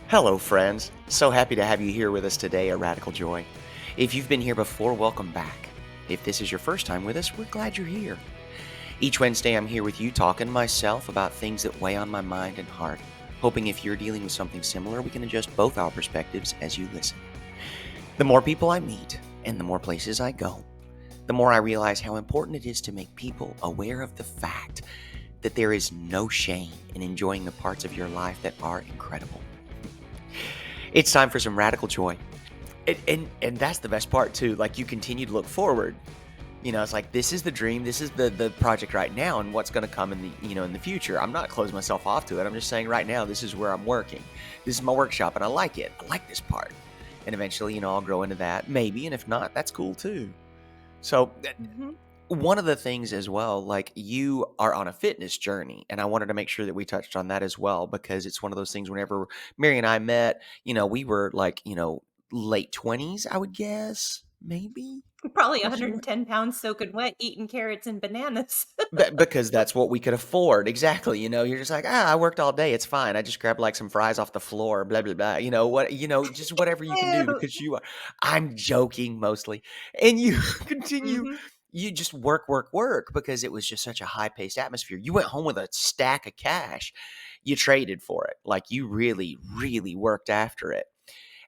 Hello, friends. So happy to have you here with us today at Radical Joy. If you've been here before, welcome back. If this is your first time with us, we're glad you're here. Each Wednesday, I'm here with you talking to myself about things that weigh on my mind and heart, hoping if you're dealing with something similar, we can adjust both our perspectives as you listen. The more people I meet and the more places I go, the more I realize how important it is to make people aware of the fact that there is no shame in enjoying the parts of your life that are incredible. It's time for some radical joy. And that's the best part too. Like you continue to look forward. It's like this is the dream, this is the project right now, and what's going to come in the future. I'm not closing myself off to it. I'm just saying right now this is where I'm working. This is my workshop, and I like it. I like this part. And eventually, I'll grow into that maybe, and if not, that's cool too. So Mhm. one of the things as well, like you are on a fitness journey, and I wanted to make sure that we touched on that as well because it's one of those things. Whenever Mary and I met, we were like, late 20s, I would guess, maybe. Probably Not sure. 110 pounds soaking wet, eating carrots and bananas. Because that's what we could afford. Exactly. You're just like, I worked all day. It's fine. I just grabbed like some fries off the floor, blah, blah, blah. Just whatever you can do Ew. because I'm joking mostly. And you continue, Mhm. you just work, work, work because it was just such a high paced atmosphere. You went home with a stack of cash. You traded for it. Like you really, really worked after it.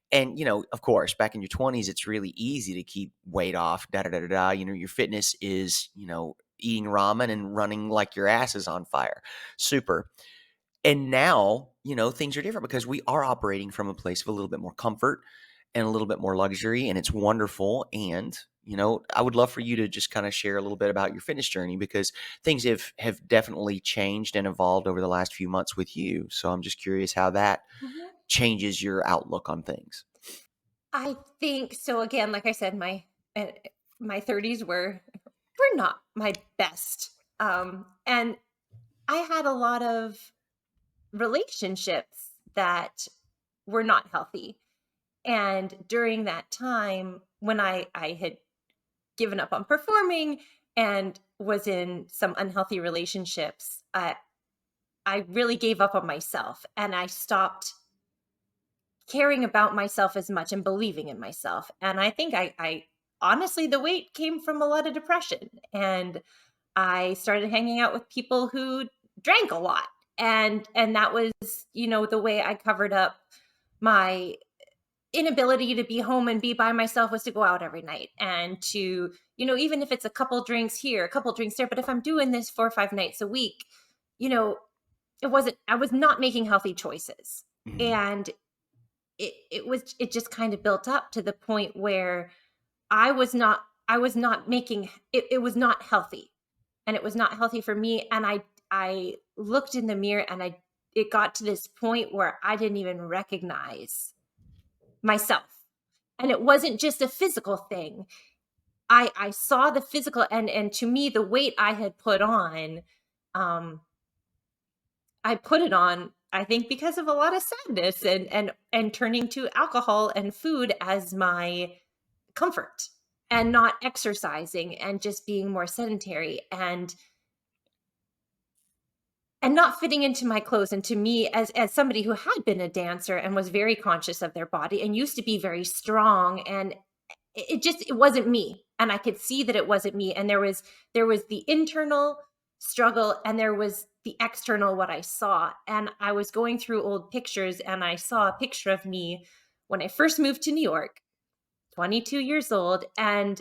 And, of course, back in your 20s, it's really easy to keep weight off, da da da da da. Your fitness is, eating ramen and running like your ass is on fire. Super. And now, things are different because we are operating from a place of a little bit more comfort and a little bit more luxury, and it's wonderful. And, I would love for you to just kind of share a little bit about your fitness journey because things have definitely changed and evolved over the last few months with you. So I'm just curious how that Mhm. changes your outlook on things. I think so. Again, like I said, uh, my 30s were not my best. And I had a lot of relationships that were not healthy. And during that time when I had given up on performing and was in some unhealthy relationships, I really gave up on myself and I stopped caring about myself as much and believing in myself. And I think I honestly, the weight came from a lot of depression. And I started hanging out with people who drank a lot. And that was, the way I covered up my inability to be home and be by myself was to go out every night and to, even if it's a couple drinks here, a couple drinks there, but if I'm doing this 4 or 5 nights a week, you know, I was not making healthy choices. Mhm. And it just kind of built up to the point where I was not making it was not healthy, and it was not healthy for me, and I looked in the mirror and I it got to this point where I didn't even recognize myself. And it wasn't just a physical thing. I saw the physical, and to me the weight I had put on, um I put it on, I think, because of a lot of sadness and turning to alcohol and food as my comfort and not exercising and just being more sedentary and not fitting into my clothes. And to me, as somebody who had been a dancer and was very conscious of their body and used to be very strong, and it wasn't me, and I could see that it wasn't me, and there was the internal struggle and there was the external, what I saw. And I was going through old pictures and I saw a picture of me when I first moved to New York, 22 years old. And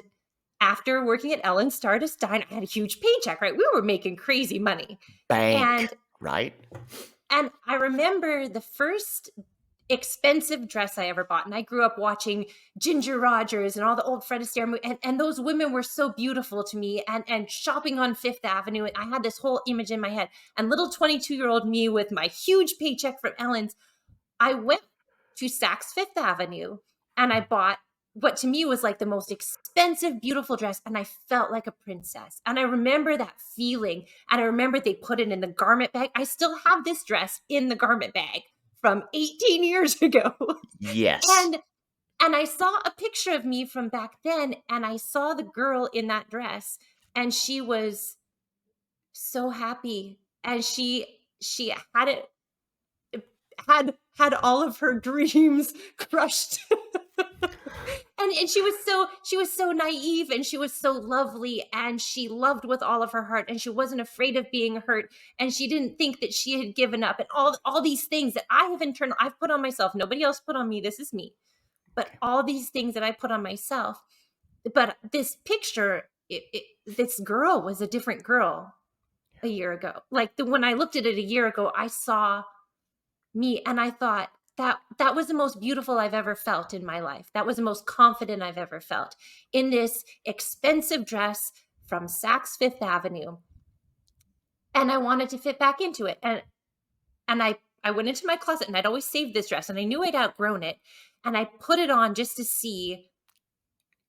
after working at Ellen Star to Stein, I had a huge paycheck, right? We were making crazy money. Bank, And right? and I remember the first expensive dress I ever bought, and I grew up watching Ginger Rogers and all the old Fred Astaire and those women were so beautiful to me, and shopping on Fifth Avenue, and I had this whole image in my head. And little 22-year-old me with my huge paycheck from Ellen's, I went to Saks Fifth Avenue and I bought what to me was like the most expensive, beautiful dress. And I felt like a princess. And I remember that feeling. And I remember they put it in the garment bag. I still have this dress in the garment bag from 18 years ago. Yes. and and I saw a picture of me from back then, and I saw the girl in that dress, and she was so happy. And she had it had all of her dreams crushed. And she was so naive, and she was so lovely, and she loved with all of her heart, and she wasn't afraid of being hurt, and she didn't think that she had given up, and all these things that I've put on myself. Nobody else put on me. This is me. But Okay. all these things that I put on myself. But this picture, this girl was a different girl a year ago. Like when I looked at it a year ago, I saw me, and I thought that was the most beautiful I've ever felt in my life. That was the most confident I've ever felt in this expensive dress from Saks Fifth Avenue. And I wanted to fit back into it. And I went into my closet, and I'd always saved this dress, and I knew I'd outgrown it. And I put it on just to see,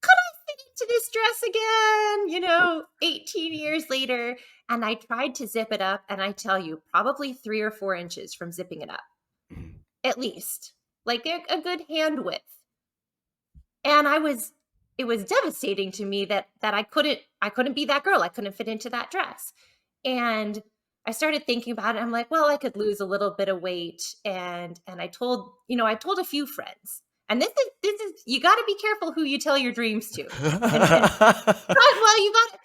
could I fit into this dress again? 18 years later. And I tried to zip it up, and I tell you, probably 3 or 4 inches from zipping it up, Mhm. at least, like a good hand width. And it was devastating to me that I couldn't be that girl. I couldn't fit into that dress. And I started thinking about it. I'm like, well, I could lose a little bit of weight. And I told a few friends. And this is you got to be careful who you tell your dreams to. And well, you got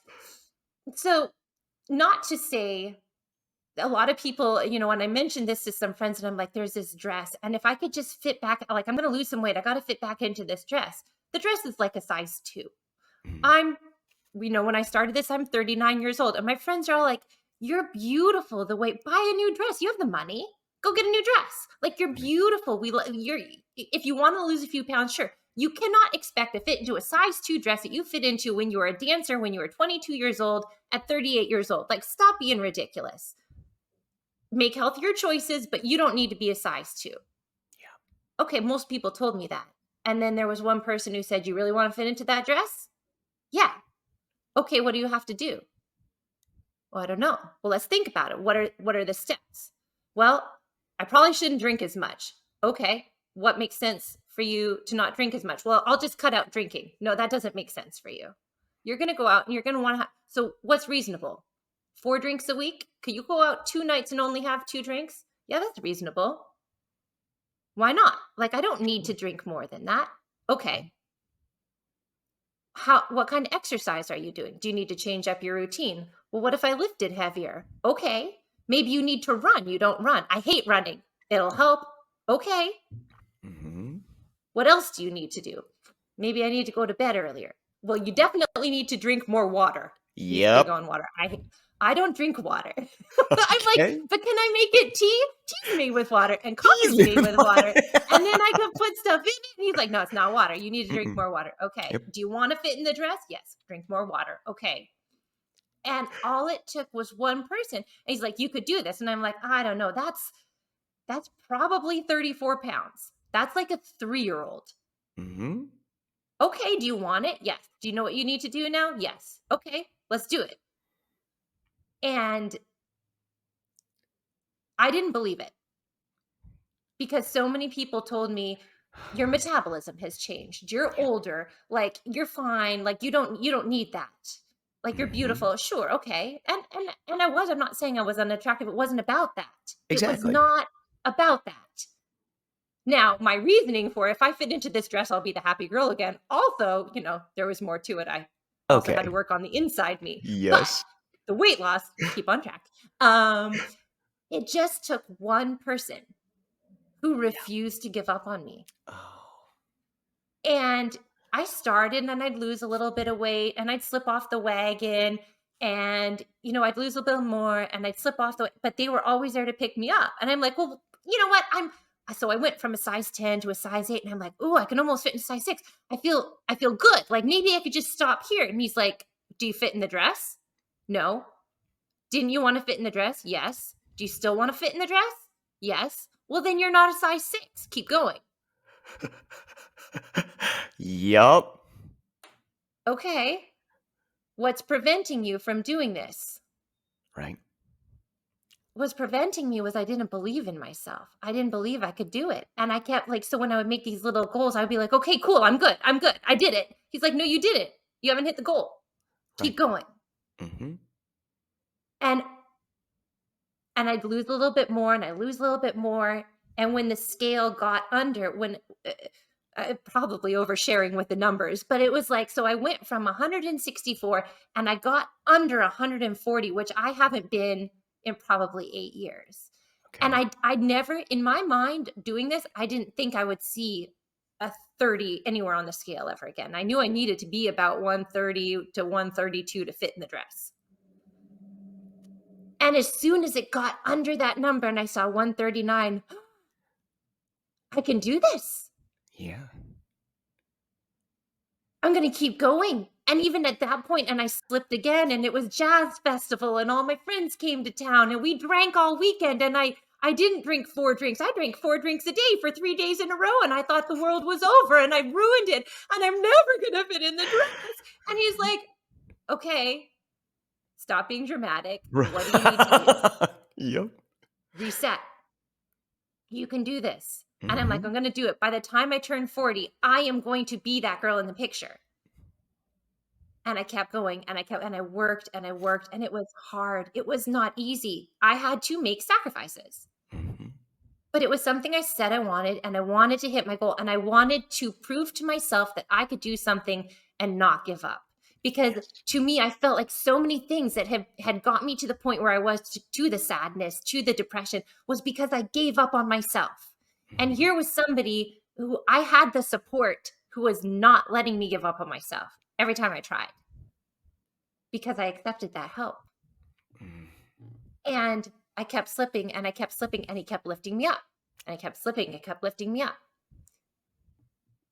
so not to say, a lot of people, when I mentioned this to some friends, and I'm like, there's this dress, and if I could just fit back, like, I'm going to lose some weight, I got to fit back into this dress. The dress is like a size 2. Mhm. I'm, when I started this, I'm 39 years old, and my friends are all like, you're beautiful the way, buy a new dress. You have the money. Go get a new dress. Like, you're Right. beautiful. If you want to lose a few pounds, sure. You cannot expect to fit into a size 2 dress that you fit into when you were a dancer, when you were 22 years old, at 38 years old. Like, stop being ridiculous. Make healthier choices, but you don't need to be a size 2. Yeah. Okay, most people told me that. And then there was one person who said, you really want to fit into that dress? Yeah. Okay, what do you have to do? Well, I don't know. Well, let's think about it. What are the steps? Well, I probably shouldn't drink as much. Okay. What makes sense for you to not drink as much? Well, I'll just cut out drinking. No, that doesn't make sense for you. You're going to go out and you're going to want to so what's reasonable? 4 drinks a week? Could you go out 2 nights and only have 2 drinks? Yeah, that's reasonable. Why not? Like, I don't need to drink more than that. Right. Okay. What kind of exercise are you doing? Do you need to change up your routine? Well, what if I lifted heavier? Okay. Maybe you need to run. You don't run. I hate running. It'll help. Okay. Mhm. What else do you need to do? Maybe I need to go to bed earlier. Well, you definitely need to drink more water. He's big Yep. on water. I don't drink water. I'm like, Okay. but can I make it tea? Tea's made with water, and coffee's Easy. made with water. And then I can put stuff in it. And he's like, no, it's not water. You need to drink Mm-mm. more water. Okay. Yep. Do you want to fit in the dress? Yes. Drink more water. Okay. And all it took was one person. And he's like, you could do this. And I'm like, I don't know. That's probably 34 pounds. That's like a 3-year-old. Mhm. Okay, do you want it? Yes. Do you know what you need to do now? Yes. Okay, let's do it. And I didn't believe it because so many people told me your metabolism has changed. You're Yeah. older, like you're fine, like you don't need that. Like you're Mhm. beautiful. Sure, okay. And I'm not saying I was unattractive. It wasn't about that. It was Exactly. not about that. Now, my reasoning for if I fit into this dress, I'll be the happy girl again. Also, there was more to it. I also had to Okay. work on the inside me. But Yes. the weight loss, keep on track. Um, it just took one person who Yeah. refused to give up on me. Oh. And I started and I'd lose a little bit of weight and I'd slip off the wagon and I'd lose a little more and I'd slip off but they were always there to pick me up. And I'm like, well, you know what? So I went from a size 10 to a size 8 and I'm like, oh, I can almost fit in size 6. I feel good. Like maybe I could just stop here. And he's like, do you fit in the dress? No. Didn't you want to fit in the dress? Yes. Do you still want to fit in the dress? Yes. Well, then you're not a size 6. Keep going. Yup. Okay. What's preventing you from doing this? Right. What's preventing me was I didn't believe in myself. I didn't believe I could do it. And I kept so when I would make these little goals, I'd be like, okay, cool. I'm good. I'm good. I did it. He's like, no, you didn't. You haven't hit the goal. Right. Keep going. Mhm. And I'd lose a little bit more and I lose a little bit more. And when the scale got under, when probably oversharing with the numbers, but it was like, so I went from 164 and I got under 140, which I haven't been in probably 8 years. And Okay. I never, in my mind, doing this, I didn't think I would see a 30 anywhere on the scale ever again. I knew I needed to be about 130 to 132 to fit in the dress. And as soon as it got under that number and I saw 139, I can do this. Yeah. I'm going to keep going. And even at that point, and I slipped again, and it was jazz festival, and all my friends came to town, and we drank all weekend. And I didn't drink 4 drinks. I drank 4 drinks a day for 3 days in a row, and I thought the world was over, and I ruined it, and I'm never going to fit in the dress. And he's like, okay, stop being dramatic. What do you need to do? Yep. Reset. You can do this. And I'm like, Mhm. I'm going to do it. By the time I turn 40, I am going to be that girl in the picture. And I kept going and I worked and I worked, and it was hard. It was not easy. I had to make sacrifices, Mhm. but it was something I said I wanted, and I wanted to hit my goal, and I wanted to prove to myself that I could do something and not give up. Because Yes. to me, I felt like so many things that had got me to the point where I was, to the sadness, to the depression, was because I gave up on myself. And Mhm. here was somebody who I had the support, who was not letting me give up on myself every time I tried, because I accepted that help. Mm. And I kept slipping and I kept slipping, and he kept lifting me up. And I kept slipping, it kept lifting me up.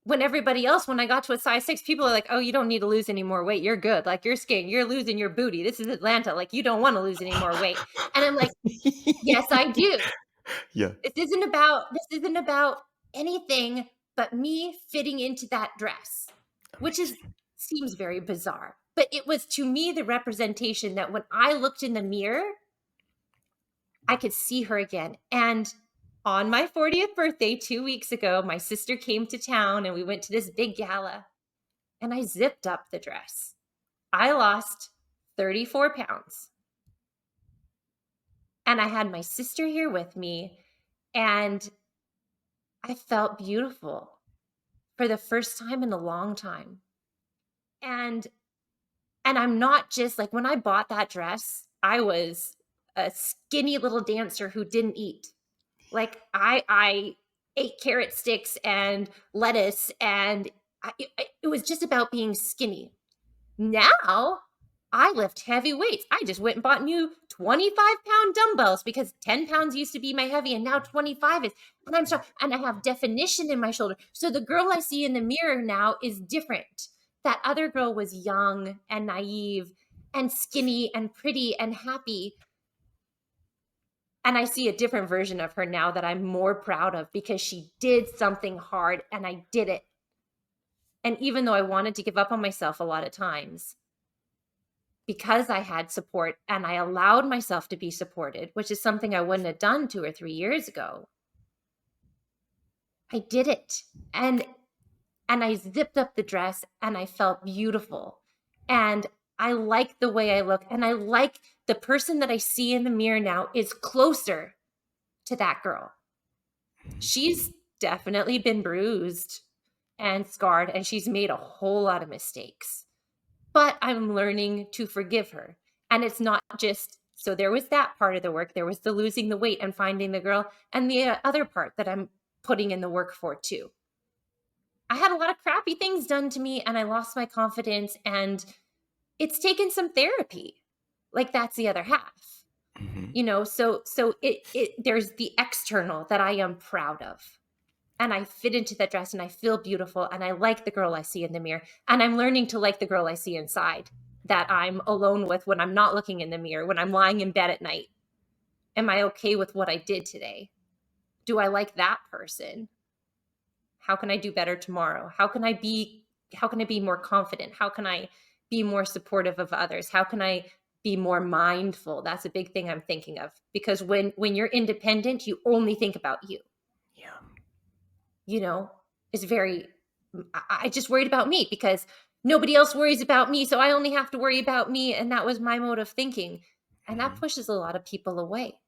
When everybody else, when I got to a size 6, people are like, oh, you don't need to lose any more weight. You're good. Like, you're skinny. You're losing your booty. This is Atlanta. Like, you don't want to lose any more weight. And I'm like, yes, I do. Yeah. This isn't about anything but me fitting into that dress, which is Amazing. seems very bizarre. But it was, to me, the representation that when I looked in the mirror, I could see her again. And on my 40th birthday 2 weeks ago, my sister came to town and we went to this big gala, and I zipped up the dress. I lost 34 pounds, and I had my sister here with me, and I felt beautiful for the first time in a long time. And I'm not just like, when I bought that dress, I was a skinny little dancer who didn't eat. Like, I ate carrot sticks and lettuce, and it was just about being skinny. Now, I lift heavy weights. I just went and bought new 25-pound dumbbells, because 10 pounds used to be my heavy, and now 25 is, and I'm sorry, and I have definition in my shoulder. So the girl I see in the mirror now is different. That other girl was young and naive and skinny and pretty and happy. And I see a different version of her now that I'm more proud of, because she did something hard and I did it. And even though I wanted to give up on myself a lot of times, because I had support and I allowed myself to be supported, which is something I wouldn't have done 2 or 3 years ago, I did it. And I zipped up the dress and I felt beautiful. And I like the way I look, and I like the person that I see in the mirror now is closer to that girl. She's definitely been bruised and scarred, and she's made a whole lot of mistakes. But I'm learning to forgive her. And it's not just, so there was that part of the work. There was the losing the weight and finding the girl, and the other part that I'm putting in the work for too. I had a lot of crappy things done to me, and I lost my confidence, and it's taken some therapy. Like, that's the other half. Mhm. So it there's the external that I am proud of, and I fit into that dress, and I feel beautiful, and I like the girl I see in the mirror, and I'm learning to like the girl I see inside, that I'm alone with when I'm not looking in the mirror, when I'm lying in bed at night. Am I okay with what I did today? Do I like that person? How can I do better tomorrow? How can I be more confident? How can I be more supportive of others? How can I be more mindful? That's a big thing I'm thinking of, because when you're independent, you only think about you. Yeah. You know, it's very, I just worried about me because nobody else worries about me. So I only have to worry about me. And that was my mode of thinking. And that Mhm. pushes a lot of people away.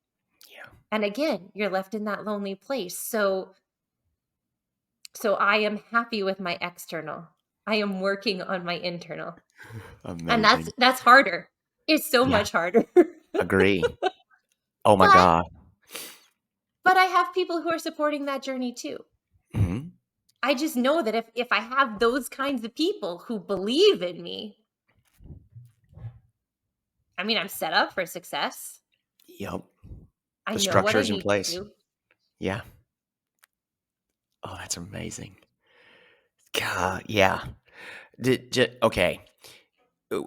Yeah. And again, you're left in that lonely place. So I am happy with my external. I am working on my internal. And that's Amazing. that's harder. It's so Yeah. much harder. Agree. Oh my But God. but I have people who are supporting that journey too. Hmm. I just know that if I have those kinds of people who believe in me, I mean, I'm set up for success. Yep. I The know what I structure's in need to place. do. Yeah. Oh, that's amazing. God, yeah. Okay. uh,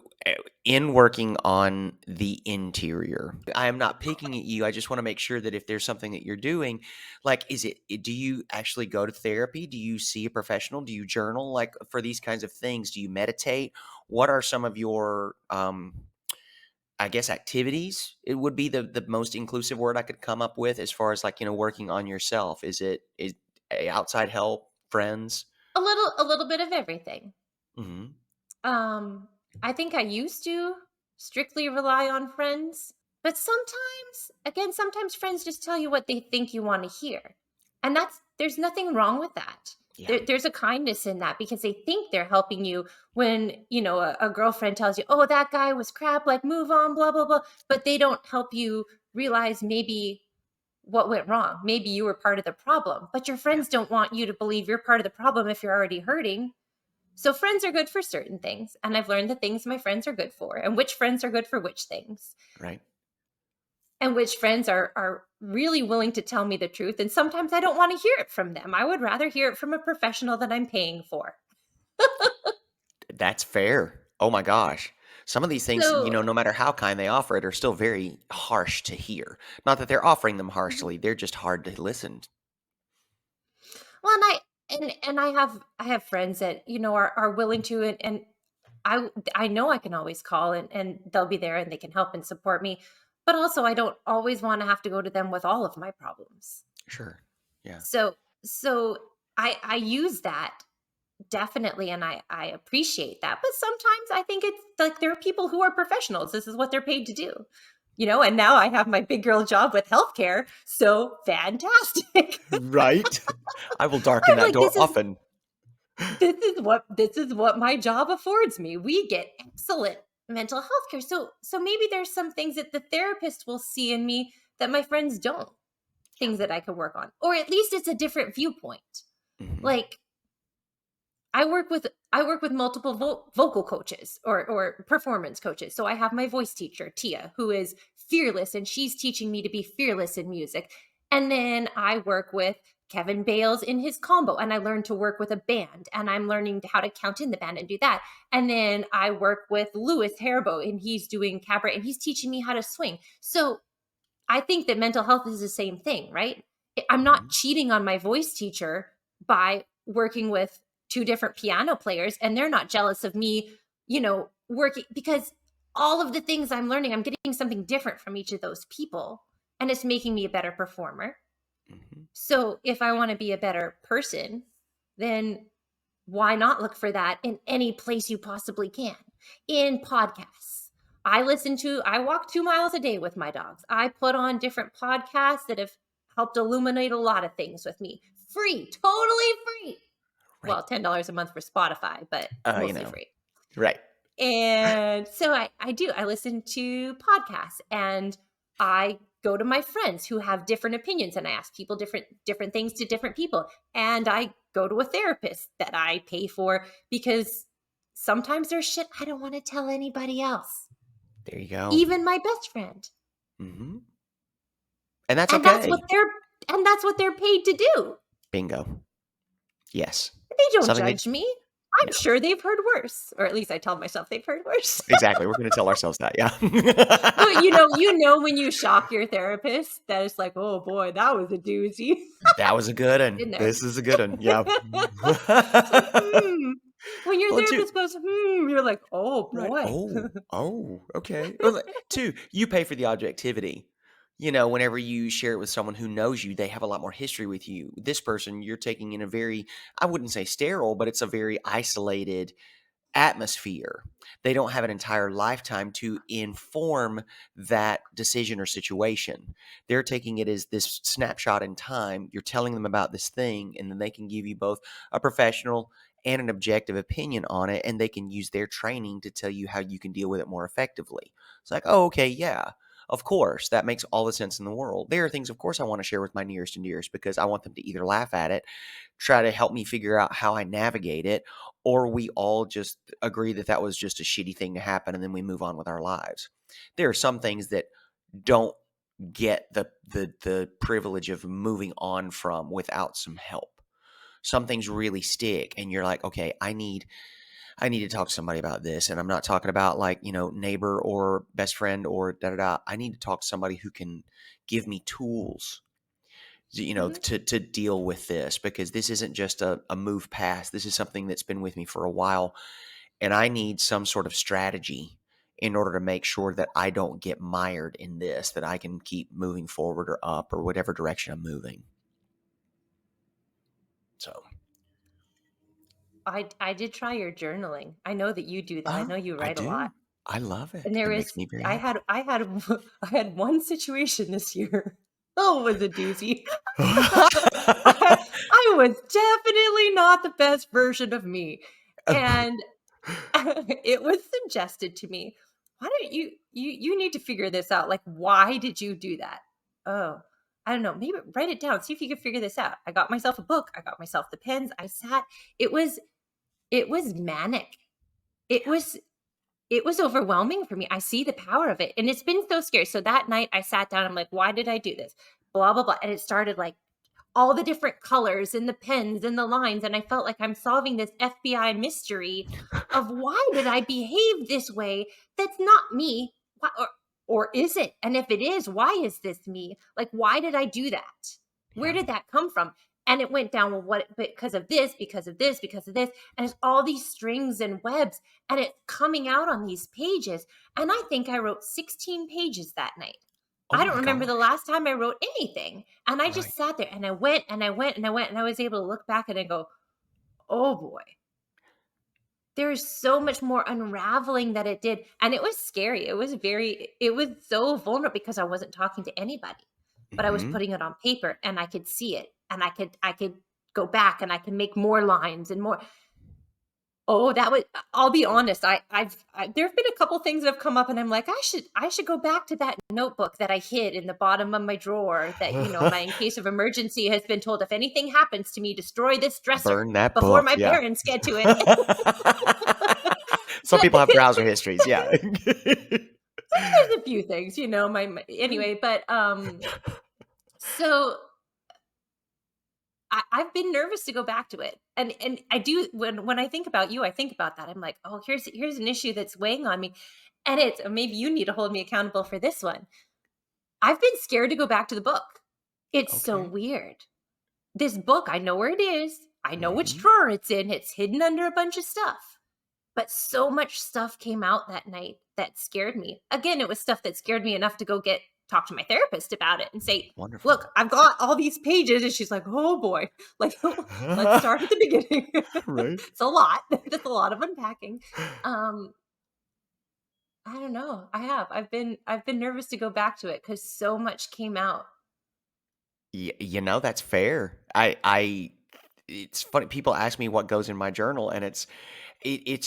In working on the interior, I am not picking at you. I just want to make sure that if there's something that you're doing, like, do you actually go to therapy? Do you see a professional? Do you journal? Like, for these kinds of things, do you meditate? What are some of your, I guess, activities? It would be the most inclusive word I could come up with as far as, like, working on yourself. Is outside help, friends? A little bit of everything. Hmm. Um, I think I used to strictly rely on friends, but sometimes friends just tell you what they think you want to hear. And there's nothing wrong with that. Yeah. There's a kindness in that because they think they're helping you when, a girlfriend tells you, oh, that guy was crap, like move on, blah, blah, blah. But they don't help you realize maybe what went wrong. Maybe you were part of the problem, but your Yeah. friends don't want you to believe you're part of the problem if you're already hurting. So friends are good for certain things, and I've learned the things my friends are good for and which friends are good for which things. Right. And which friends are really willing to tell me the truth, and sometimes I don't want to hear it from them. I would rather hear it from a professional that I'm paying for. That's fair. Oh my gosh. Some of these things, So, no matter how kind they offer it, are still very harsh to hear. Not that they're offering them mhm. harshly, they're just hard to listen. Well, and I have friends that, are willing to, and I know I can always call, and they'll be there and they can help and support me. But also I don't always want to have to go to them with all of my problems. Sure. Yeah. So I use that definitely, and I appreciate that. But sometimes I think it's like there are people who are professionals. This is what they're paid to do. And now I have my big girl job with healthcare. So fantastic. Right. I will darken I'm that like, door this is often. this is what my job affords me. We get excellent mental health care. So maybe there's some things that the therapist will see in me that my friends don't, Yeah. things that I could work on. Or at least it's a different viewpoint. Hmm. Like I work with multiple vocal coaches or performance coaches. So I have my voice teacher Tia, who is fearless, and she's teaching me to be fearless in music. And then I work with Kevin Bales in his combo, and I learned to work with a band, and I'm learning how to count in the band and do that. And then I work with Louis Herbo, and he's doing cabaret, and he's teaching me how to swing. So I think that mental health is the same thing, right? I'm not Hmm. cheating on my voice teacher by working with two different piano players, and they're not jealous of me, working because all of the things I'm learning, I'm getting something different from each of those people, and it's making me a better performer. Hmm. So if I want to be a better person, then why not look for that in any place you possibly can? In podcasts. I walk 2 miles a day with my dogs. I put on different podcasts that have helped illuminate a lot of things with me. Free, totally free. Right. Well, $10 a month for Spotify, but Uh, you mostly know, free. right. And so I do. I listen to podcasts, and I go to my friends who have different opinions, and I ask people different things to different people. And I go to a therapist that I pay for because sometimes there's shit I don't want to tell anybody else, There you go. even my best friend. Hmm. And that's And that's what okay. they're paid to do. Bingo. Yes. They don't Something that, judge me. I'm no, sure they've heard worse, or at least I tell myself they've heard worse. exactly. We're going to tell ourselves that. Yeah. But you know when you shock your therapist that it's like, "Oh boy, that was a doozy." That was a good one. In there. This is a good one. Yeah. It's like, "Hmm." When your Well, too. therapist goes, "Hmm," you're like, "Oh Right. boy." Oh, okay. Well, two, you pay for the objectivity. Whenever you share it with someone who knows you, they have a lot more history with you. This person you're taking in a very, I wouldn't say sterile, but it's a very isolated atmosphere. They don't have an entire lifetime to inform that decision or situation. They're taking it as this snapshot in time. You're telling them about this thing, and then they can give you both a professional and an objective opinion on it, and they can use their training to tell you how you can deal with it more effectively. It's like, oh, okay, yeah. Of course, that makes all the sense in the world. There are things, of course, I want to share with my nearest and dearest because I want them to either laugh at it, try to help me figure out how I navigate it, or we all just agree that that was just a shitty thing to happen and then we move on with our lives. There are some things that don't get the privilege of moving on from without some help. Some things really stick and you're like, okay, I need to talk to somebody about this. And I'm not talking about like, neighbor or best friend or da da da. I need to talk to somebody who can give me tools, Mhm. to deal with this, because this isn't just a move past. This is something that's been with me for a while. And I need some sort of strategy in order to make sure that I don't get mired in this, that I can keep moving forward or up or whatever direction I'm moving. So, I did try your journaling. I know that you do that. I know you I write a lot. do. I love And it. there It was makes me very I happy. had I had I had one situation this year. Oh, it was a doozy. I was definitely not the best version of me. And it was suggested to me, "Why don't you need to figure this out. Like, why did you do that?" Oh, I don't know. Maybe write it down. See if you can figure this out. I got myself a book. I got myself the pens. I sat. It was it was manic. It was it was overwhelming for me. I see the power of it, and it's been so scary. So that night I sat down, I'm like, "Why did I do this?" Blah, blah, blah, and it started, like, all the different colors and the pens and the lines, and I felt like I'm solving this FBI mystery of why did I behave this way that's not me? Why or is it? And if it is, why is this me? Like, why did I do that? Where Yeah. did that come from? And it went down, well, what because of this, because of this, because of this, and it's all these strings and webs, and it's coming out on these pages. And I think I wrote 16 pages that night. Oh I don't my remember the gosh. last time I wrote anything. And I Right. just sat there and I went and I went and I went and I was able to look back and I go, oh boy, there's so much more unraveling that it did. And it was scary. It was so vulnerable because I wasn't talking to anybody, but I was Hmm. putting it on paper and I could see it and I could go back and I can make more lines and more. Oh, that was I'll be honest, there have been a couple things that have come up and I'm like, I should go back to that notebook that I hid in the bottom of my drawer that, my in case of emergency has been told, "If anything happens to me, destroy this dresser Burn that before book. my Yeah. parents get to it." Some But people have browser histories. Yeah. there's a few things, my anyway, but, so I've been nervous to go back to it, and I do when I think about you, I think about that. I'm like, oh, here's an issue that's weighing on me, and it's maybe you need to hold me accountable for this one. I've been scared to go back to the book. It's so Okay. weird. This book, I know where it is. I know which Hmm. drawer it's in. It's hidden under a bunch of stuff. But so much stuff came out that night that scared me. Again, it was stuff that scared me enough to go talk to my therapist about it and say, Wonderful. "Look, I've got all these pages." And she's like, "Oh boy. Like let's start at the beginning." Right. It's a lot. That's a lot of unpacking. Um I don't know. I've been nervous to go back to it cuz so much came out. That's fair. It's funny. People ask me what goes in my journal, and it's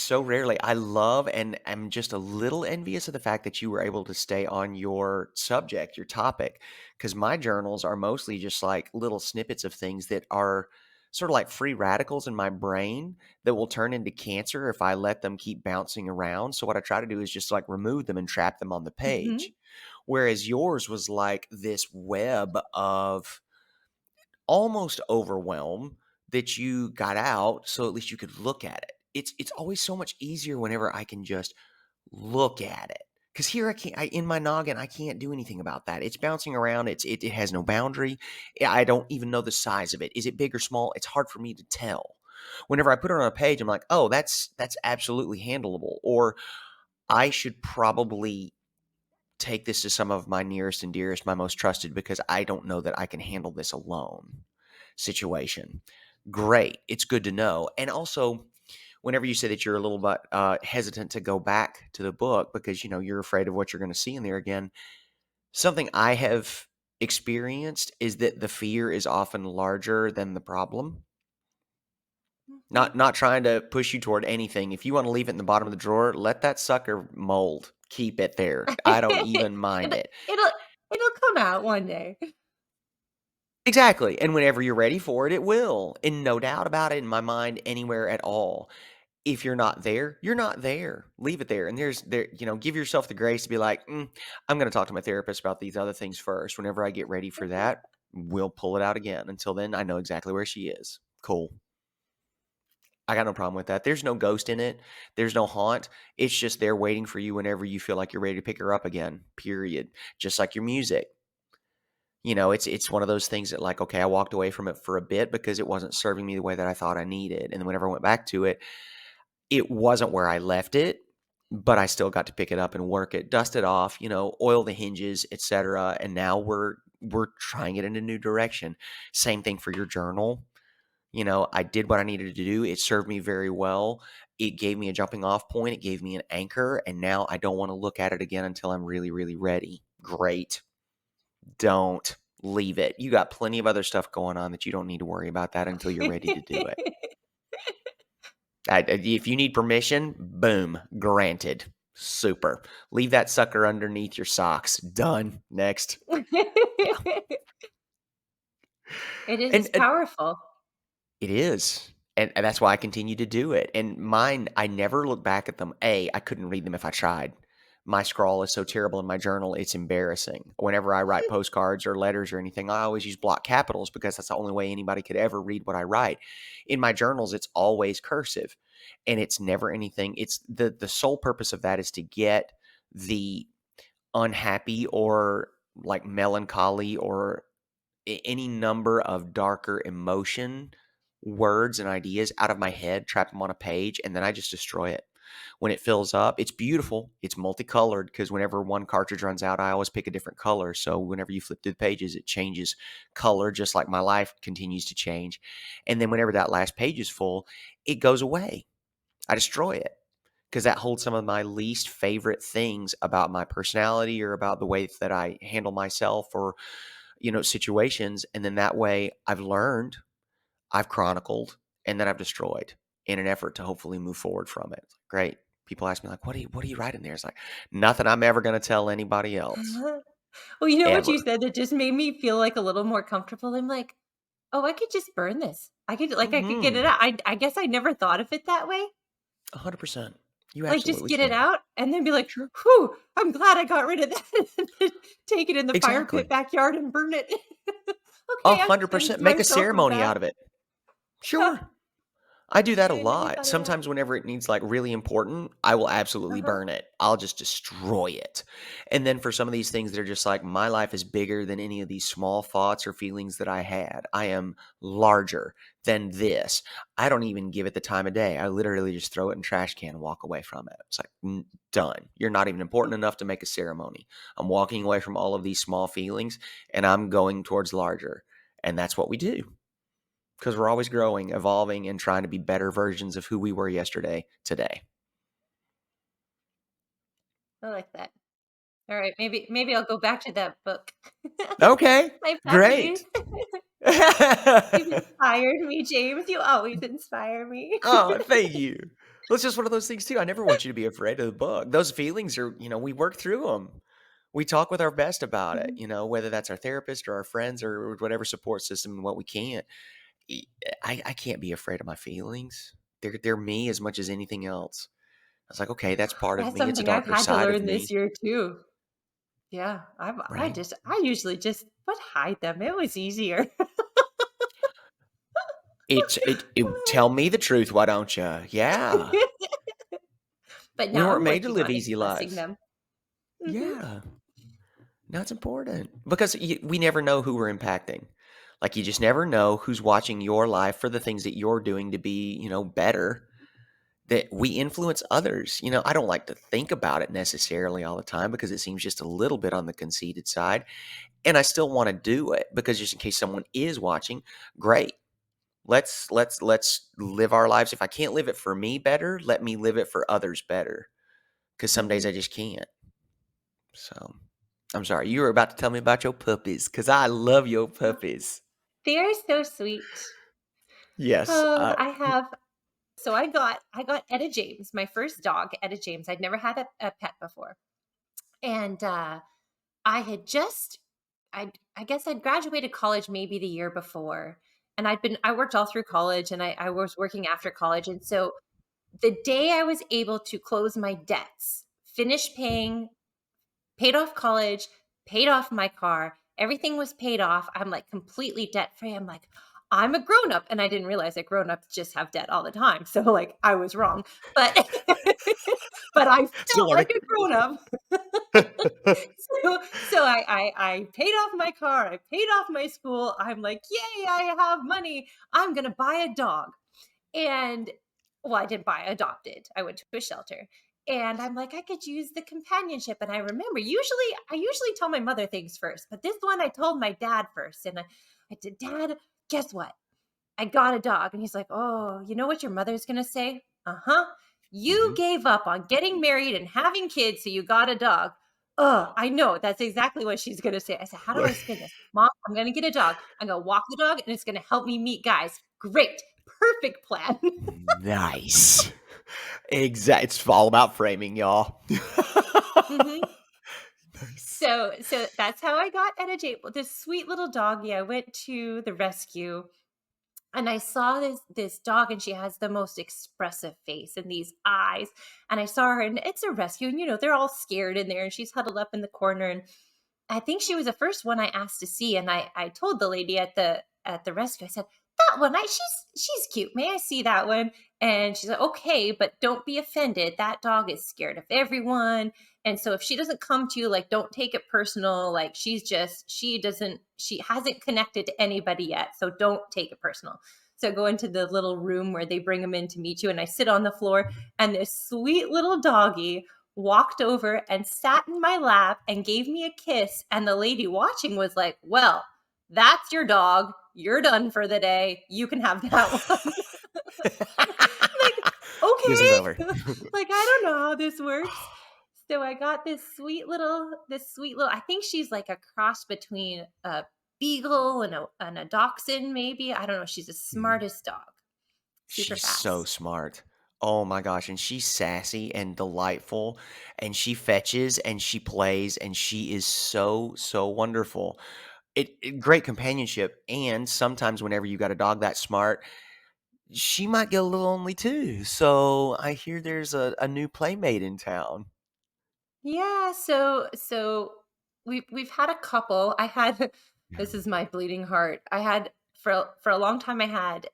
so rarely. I love and am just a little envious of the fact that you were able to stay on your subject, your topic, because my journals are mostly just like little snippets of things that are sort of like free radicals in my brain that will turn into cancer if I let them keep bouncing around. So what I try to do is just like remove them and trap them on the Mhm. page. Whereas yours was like this web of almost overwhelm that you got out so at least you could look at it. It's always so much easier whenever I can just look at it. Cuz here in my noggin I can't do anything about that. It's bouncing around. It has no boundary. I don't even know the size of it. Is it big or small? It's hard for me to tell. Whenever I put it on a page, I'm like, "Oh, that's absolutely handleable." Or I should probably take this to some of my nearest and dearest, my most trusted, because I don't know that I can handle this alone situation. Great. It's good to know. And also, whenever you say that you're a little bit hesitant to go back to the book because you're afraid of what you're going to see in there again, something I have experienced is that the fear is often larger than the problem. Mhm. Not trying to push you toward anything. If you want to leave it in the bottom of the drawer, let that sucker mold. Keep it there. I don't even mind It it. it'll come out one day. Exactly. And whenever you're ready for it, it will. And no doubt about it in my mind anywhere at all. If you're not there, you're not there. Leave it there. And give yourself the grace to be like, I'm going to talk to my therapist about these other things first. Whenever I get ready for that, we'll pull it out again. Until then, I know exactly where she is. Cool. I got no problem with that. There's no ghost in it. There's no haunt. It's just there waiting for you whenever you feel like you're ready to pick her up again. Period. Just like your music. It's one of those things that like, okay, I walked away from it for a bit because it wasn't serving me the way that I thought I needed. And then whenever I went back to it, it wasn't where I left it, but I still got to pick it up and work it, dust it off, oil the hinges, etc. And now we're trying it in a new direction. Same thing for your journal. I did what I needed to do. It served me very well. It gave me a jumping off point. It gave me an anchor. And now I don't want to look at it again until I'm really, really ready. Great. Don't leave it. You got plenty of other stuff going on that you don't need to worry about that until you're ready to do it. If you need permission, boom, granted. Super. Leave that sucker underneath your socks. Done. Next. Yeah. It is, And it's powerful. it is. And that's why I continue to do it. And mine, I never look back at them. I couldn't read them if I tried. My scrawl is so terrible in my journal, it's embarrassing. Whenever I write postcards or letters or anything, I always use block capitals because that's the only way anybody could ever read what I write. In my journals, it's always cursive. And it's never anything. It's the sole purpose of that is to get the unhappy or like melancholy or any number of darker emotion words and ideas out of my head, trap them on a page, and then I just destroy it. When it fills up, it's beautiful. It's multicolored because whenever one cartridge runs out, I always pick a different color. So whenever you flip through the pages, it changes color, just like my life continues to change. And then whenever that last page is full, it goes away. I destroy it because that holds some of my least favorite things about my personality or about the way that I handle myself or situations. And then that way I've learned, I've chronicled, and then I've destroyed in an effort to hopefully move forward from it. Great. People ask me like, what do you write in there? It's like nothing I'm ever going to tell anybody else Well, you know what you ever. said that just made me feel, like, a little more comfortable? I'm like, "Oh, I could just burn this. I could get it Mm-hmm. out." I guess I never thought of it that way. 100%. You Like, just absolutely get it can. out and then be like, Sure. "Whew, I'm glad I got rid of that." And then take it in the fire pit Exactly. backyard and burn it. A Okay, I've hundred cleansed percent. Make a myself of ceremony that. out of it. Sure. I do that a I never lot. thought of that. Sometimes whenever it needs like really important, I will absolutely Uh-huh. burn it. I'll just destroy it. And then for some of these things that are just like my life is bigger than any of these small thoughts or feelings that I had. I am larger than this. I don't even give it the time of day. I literally just throw it in trash can and walk away from it. It's like done. You're not even important enough to make a ceremony. I'm walking away from all of these small feelings and I'm going towards larger. And that's what we do because we're always growing, evolving, and trying to be better versions of who we were yesterday, today. I like that. Alright, maybe I'll go back to that book. Okay, My puppies. great. You've inspired me, James. You always inspire me. Oh, thank you. Well, it's just one of those things too. I never want you to be afraid of the book. Those feelings are, we work through them. We talk with our best about it, Mhm. whether that's our therapist or our friends or whatever support system and what we can't. E- I can't be afraid of my feelings. They're me as much as anything else. I was like, okay, that's part of That's me. It's a something I've darker had to side of learn this me, year too. Yeah, right? I usually just would hide them. It was easier. It tell me the truth, why don't you? Yeah. But We now weren't I'm made to working live on easy expressing lives. them. Mhm. Yeah. No, it's important because we never know who we're impacting. Like you just never know who's watching your life for the things that you're doing to be, better. That we influence others. I don't like to think about it necessarily all the time because it seems just a little bit on the conceited side. And I still want to do it because just in case someone is watching, great. Let's live our lives. If I can't live it for me better, let me live it for others better. Because some days Mhm. I just can't. So I'm sorry. You were about to tell me about your puppies because I love your Oh, puppies. they are so sweet. Yes. Oh, I have so I got Etta James, my first dog, Etta James. I'd never had a pet before. And I had just I guess I'd graduated college maybe the year before. And I worked all through college and I was working after college. And so the day I was able to close my debts, finish paying, paid off college, paid off my car, everything was paid off. I'm like completely debt free. I'm like, I'm a grown up. And I didn't realize that grown ups just have debt all the time. So like I was wrong. But but I Still felt learning. like a grown up. So I paid off my car, I paid off my school. I'm like, yay, I have money. I'm gonna buy a dog. And well, I didn't buy, I adopted. I went to a shelter. And I'm like, I could use the companionship. And I remember I usually tell my mother things first, but this one I told my dad first. And I said, Dad, guess what? I got a dog. And he's like, oh, you know what your mother's going to say? Uh-huh. You Mhm. gave up on getting married and having kids, so you got a dog. Oh, I know. That's exactly what she's going to say. I said, how do I spin this? Mom, I'm going to get a dog. I'm going to walk the dog and it's going to help me meet guys. Great. Perfect plan. Nice. Exact. It's all about framing, y'all. hmm Nice. So that's how I got Etta Jade. This sweet little doggy. I went to the rescue and I saw this dog, and she has the most expressive face and these eyes. And I saw her, and it's a rescue, and they're all scared in there, and she's huddled up in the corner. And I think she was the first one I asked to see, and I told the lady at the rescue, I said, "That one, she's cute. May I see that one?" And she's like, "Okay, but don't be offended. That dog is scared of everyone, and so if she doesn't come to you, like, don't take it personal. Like, she hasn't connected to anybody yet, so don't take it personal." So I go into the little room where they bring them in to meet you, and I sit on the floor, and this sweet little doggy walked over and sat in my lap and gave me a kiss. And the lady watching was like, well, that's your dog. You're done for the day. You can have that one. Like, Business over. okay. Like, I don't know how this works. So I got this sweet little, I think she's like a cross between a beagle and a dachshund, maybe. I don't know. She's the Mhm. smartest dog. Super She's so fast. smart. Oh my gosh, and she's sassy and delightful, and she fetches and she plays, and she is so, so wonderful. Great companionship, and sometimes whenever you got a dog that smart, she might get a little lonely too. So I hear there's a new playmate in town. Yeah, so we've had a couple. I had Yeah. this is my bleeding heart. I had for a long time I had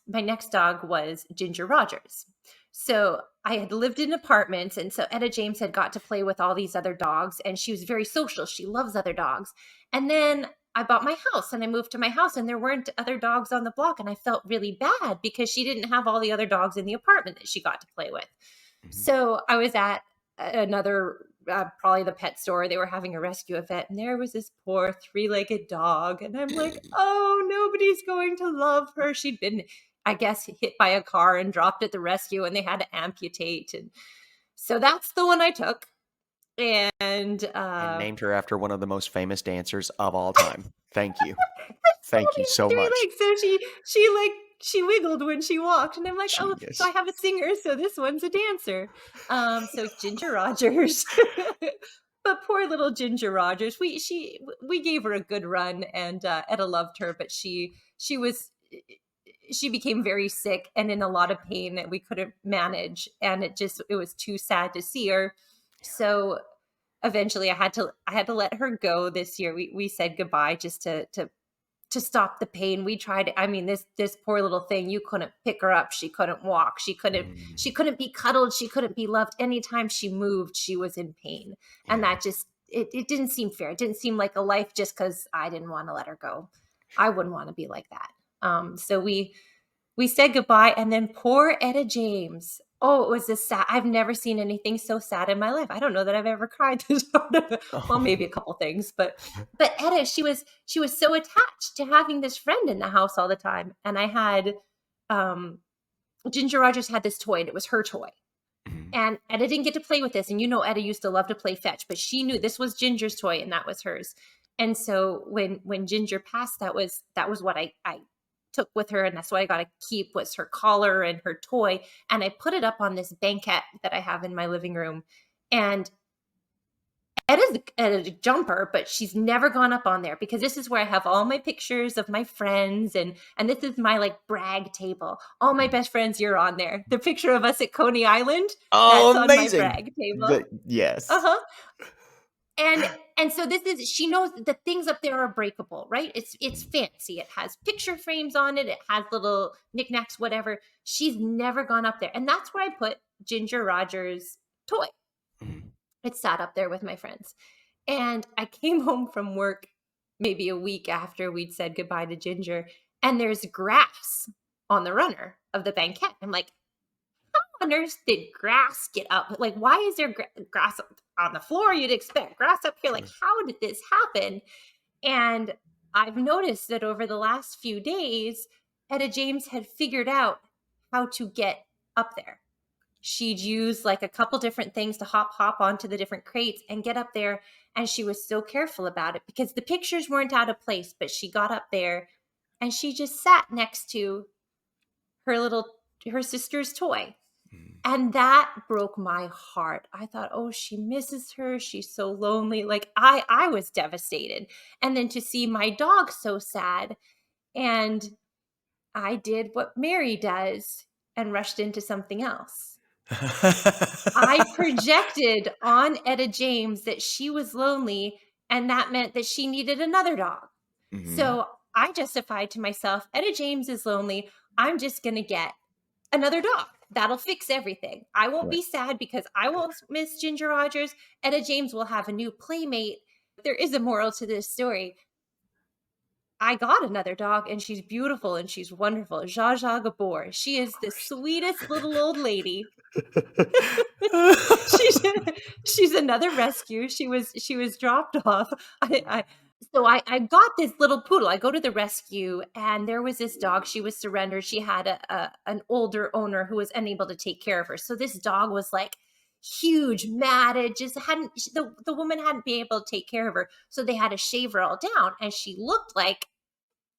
my next dog was Ginger Rogers. So I had lived in apartments, and so Etta James had got to play with all these other dogs, and she was very social. She loves other dogs. And then I bought my house and I moved to my house, and there weren't other dogs on the block, and I felt really bad because she didn't have all the other dogs in the apartment that she got to play with. Mhm. So I was at another, probably the pet store. They were having a rescue event, and there was this poor three-legged dog. And I'm like, oh, nobody's going to love her. She'd been, I guess, hit by a car and dropped at the rescue, and they had to amputate. And so that's the one I took. And And named her after one of the most famous dancers of all time. Thank you. so Thank you many so three much. legs. So she wiggled when she walked, and I'm like, oh, so I Genius. have a singer, so this one's a dancer. So Ginger Rogers. But poor little Ginger Rogers, we gave her a good run, and Etta loved her, but she became very sick and in a lot of pain that we couldn't manage, and it was too sad to see her. So eventually I had to let her go this year. We said goodbye just to stop the pain. We tried, I mean, this poor little thing, you couldn't pick her up, she couldn't walk, she Mm, couldn't be cuddled, she couldn't be loved. Anytime she moved, she was in pain. And yeah, that just it didn't seem fair. It didn't seem like a life just because I didn't want to let her go. I wouldn't want to be like that. So we said goodbye, and then poor Etta James. Oh, it was this sad. I've never seen anything so sad in my life. I don't know that I've ever cried. Well, Oh. maybe a couple things, but Etta, she was so attached to having this friend in the house all the time. And I had Ginger Rogers had this toy, and it was her toy. Mhm. And Etta didn't get to play with this. And Etta used to love to play fetch, but she knew this was Ginger's toy and that was hers. And so when Ginger passed, that was what I took with her, and that's what I got to keep was her collar and her toy. And I put it up on this banquette that I have in my living room. And Etta's a jumper, but she's never gone up on there because this is where I have all my pictures of my friends, and this is my like brag table. All my Mhm. best friends, you're on there. The picture of us at Coney Island, Oh, that's on my amazing. brag table. Yes. Uh-huh. And so this is she knows that things up there are breakable, right? It's Mhm. fancy. It has picture frames on it. It has little knickknacks, whatever. She's never gone up there. And that's where I put Ginger Rogers' toy. Mhm. It sat up there with my friends. And I came home from work maybe a week after we'd said goodbye to Ginger, and there's grass on the runner of the banquette. I'm like, on earth did grass get up? Like, why is there grass on the floor? You'd expect grass up here. Like, Sure. how did this happen? And I've noticed that over the last few days, Etta James had figured out how to get up there. She'd use like a couple different things to hop onto the different crates and get up there. And she was so careful about it because the pictures weren't out of place, but she got up there and she just sat next to her sister's toy. Mhm. And that broke my heart. I thought, "Oh, she misses her. She's so lonely." Like I was devastated. And then to see my dog so sad, and I did what Mary does and rushed into something else. I projected on Etta James that she was lonely, and that meant that she needed another dog. Mhm. So I justified to myself, Etta James is lonely. I'm just going to get another dog. That'll fix everything. I won't Right. be sad because I won't miss Ginger Rogers. Etta James will have a new playmate. There is a moral to this story. I got another dog and she's beautiful and she's wonderful. Zsa Zsa Gabor. She Of is the course. sweetest little old lady. she's she's another rescue. She was dropped off. I got this little poodle. I go to the rescue, and there was this dog. She was surrendered. She had an older owner who was unable to take care of her. So this dog was like huge, matted. Just hadn't the woman hadn't been able to take care of her, so they had to shave her all down, and she looked like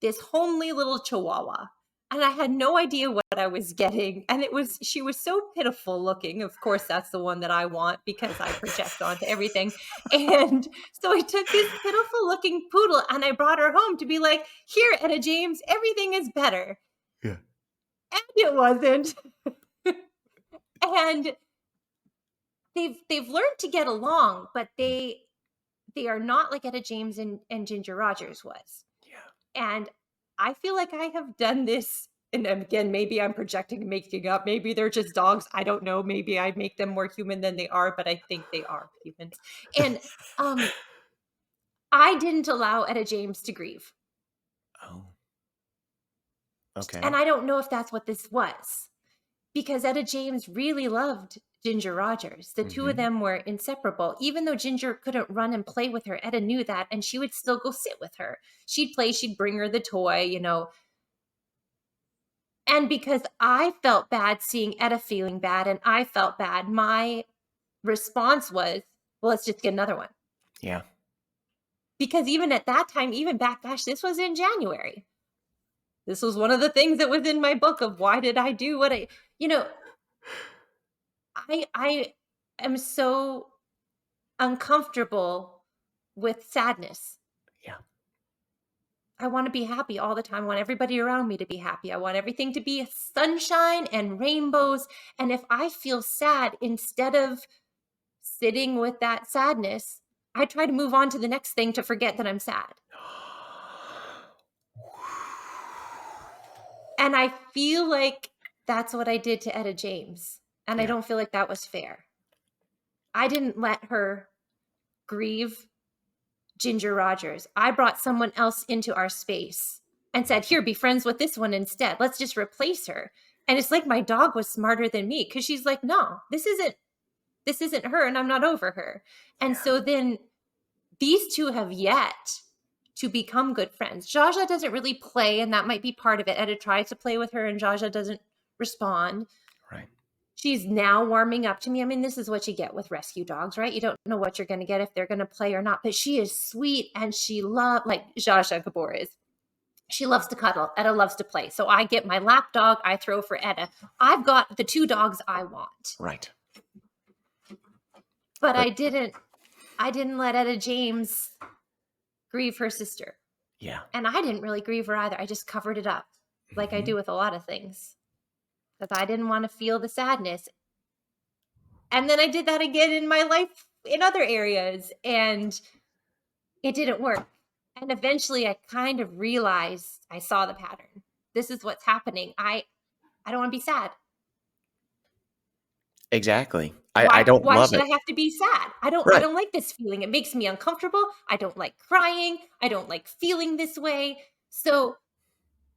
this homely little chihuahua. And I had no idea what I was getting. And she was so pitiful looking. Of course, that's the one that I want because I project onto everything. And so I took this pitiful looking poodle and I brought her home to be like, here, Etta James, everything is better. Yeah. And it wasn't. And they've learned to get along, but Mhm. they are not like Etta James and Ginger Rogers was. Yeah. And I feel like I have done this. And again, maybe I'm projecting and making up. Maybe they're just dogs. I don't know. Maybe I make them more human than they are, but I think they are humans. And um, I didn't allow Etta James to grieve. Oh, And okay. I don't know if that's what this was because Etta James really loved Ginger Rogers. The two of Mhm. them were inseparable. Even though Ginger couldn't run and play with her, Etta knew that, and she would still go sit with her. She'd play, she'd bring her the toy. And because I felt bad seeing Etta feeling bad and I felt bad, my response was, well, let's just get another one. Yeah. Because even at that time, even back, gosh, this was in January. This was one of the things that was in my book of why did I do what you know, I am so uncomfortable with sadness. Yeah. I want to be happy all the time. I want everybody around me to be happy. I want everything to be sunshine and rainbows. And if I feel sad, instead of sitting with that sadness, I try to move on to the next thing to forget that I'm sad. And I feel like that's what I did to Etta James. And I Yeah. don't feel like that was fair. I didn't let her grieve Ginger Rogers. I brought someone else into our space and said, here, be friends with this one instead. Let's just replace her. And it's like my dog was smarter than me because she's like, no, this isn't her, and I'm not over her. And Yeah. so then these two have yet to become good friends. Jaja doesn't really play, and that might be part of it. Etta tries to play with her, and Jaja doesn't respond. Right. She's now warming up to me. I mean, this is what you get with rescue dogs, right? You don't know what you're going to get if they're going to play or not. But she is sweet, and she loves, like Jaja Gabor is. She loves to cuddle. Etta loves to play. So I get my lap dog. I throw for Etta. I've got the two dogs I want. Right. But I didn't let Etta James grieve her sister. Yeah. And I didn't really grieve her either. I just covered it up like I do with a lot of things. Because I didn't want to feel the sadness. And then I did that again in my life in other areas. And it didn't work. And eventually I kind of realized I saw the pattern. This is what's happening. I don't want to be sad. Exactly. I don't Why love should it. I have to be sad? I Right. don't like this feeling. It makes me uncomfortable. I don't like crying. I don't like feeling this way. So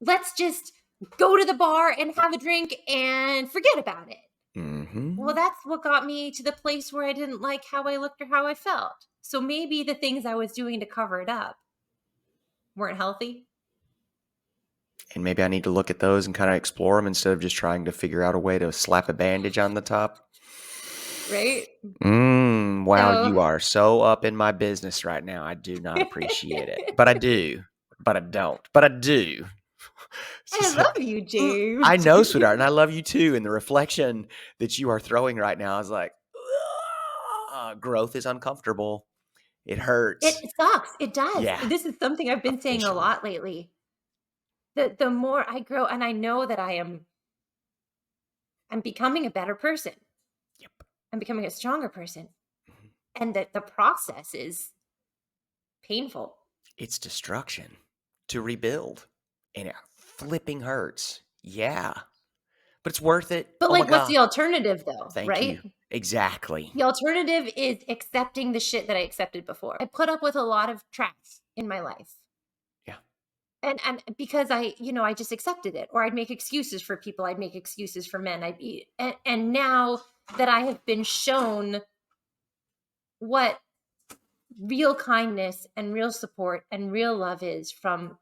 let's just go to the bar and have a drink and forget about it. Mm-hmm. Well, that's what got me to the place where I didn't like how I looked or how I felt. So maybe the things I was doing to cover it up weren't healthy. And maybe I need to look at those and kind of explore them instead of just trying to figure out a way to slap a bandage on the top. Right? Wow, you So are so up in my business right now. I do not appreciate it. But I do. But I don't. But I do. It's I just love like, you, James. I know, sweetheart, and I love you too. And the reflection that you are throwing right now is like, growth is uncomfortable. It hurts. It sucks. It does. Yeah, This is something I've been saying a officially. lot lately. The more I grow, and I know that I'm becoming a better person. Yep. I'm becoming a stronger person. Mhm. And the process is painful. It's destruction to rebuild, and it flipping hurts. Yeah, but it's worth it. But Oh my like, what's God. the alternative though? Thank Right? you. Exactly. The alternative is accepting the shit that I accepted before. I put up with a lot of trash in my life. Yeah. And because I just accepted it, or I'd make excuses for people, I'd make excuses for men. And now that I have been shown what real kindness and real support and real love is from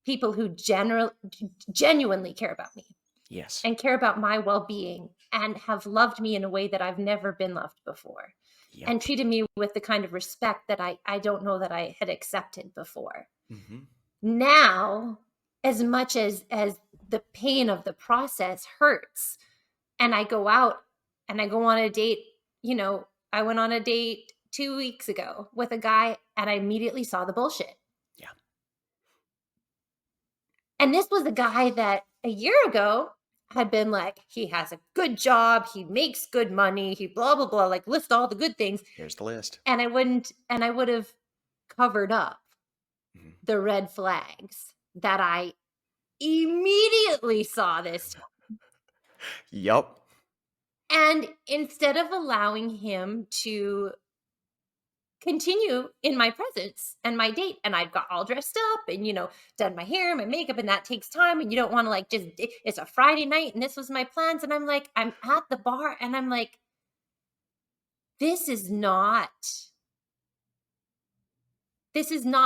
people who genuinely care about me Yes. and care about my well-being and have loved me in a way that I've never been loved before and Yep. treated me with the kind of respect that I don't know that I had accepted before. Mm-hmm. Now, as much as the pain of the process hurts, and I go out and I go on a date, I went on a date 2 weeks ago with a guy and I immediately saw the bullshit. Yeah. And this was a guy that a year ago had been like, he has a good job, he makes good money, he blah blah blah, like list all the good things. Here's the list. And I would have covered up Mm-hmm. the red flags that I immediately saw this. Yup. And instead of allowing him to continue in my presence and my date, and I've got all dressed up and done my hair, my makeup, and that takes time, and you don't want to like just it's a Friday night and this was my plans, and I'm at the bar and I'm like, this is not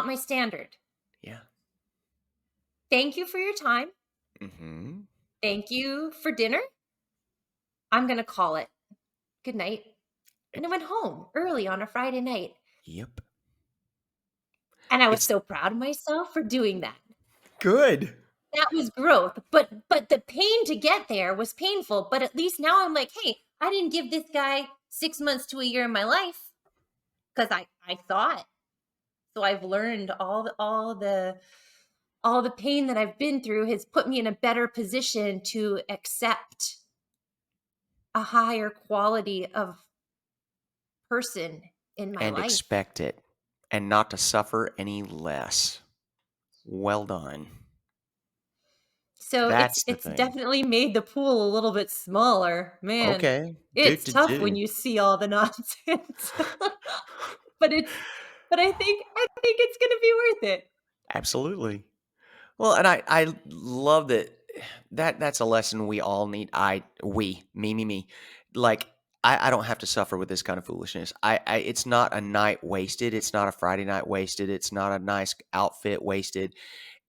my standard. Yeah. Thank you for your time. Mm-hmm. Thank you for dinner. I'm gonna call it good night. And I went home early on a Friday night. Yep. And I was It's so proud of myself for doing that. good. That was growth. But the pain to get there was painful. But at least now I'm like, hey, I didn't give this guy 6 months to a year of my life because I thought. So I've learned all the pain that I've been through has put me in a better position to accept a higher quality of person in my And life. expect it, and not to suffer any less. Well done. So That's the it's thing. definitely made the pool a little bit smaller. Man, Okay. it's tough when Do. you see all the nonsense. But I think it's gonna be worth it. Absolutely. Well, and I love that that's a lesson we all need. Me. Like I don't have to suffer with this kind of foolishness. It's not a night wasted. It's not a Friday night wasted. It's not a nice outfit wasted.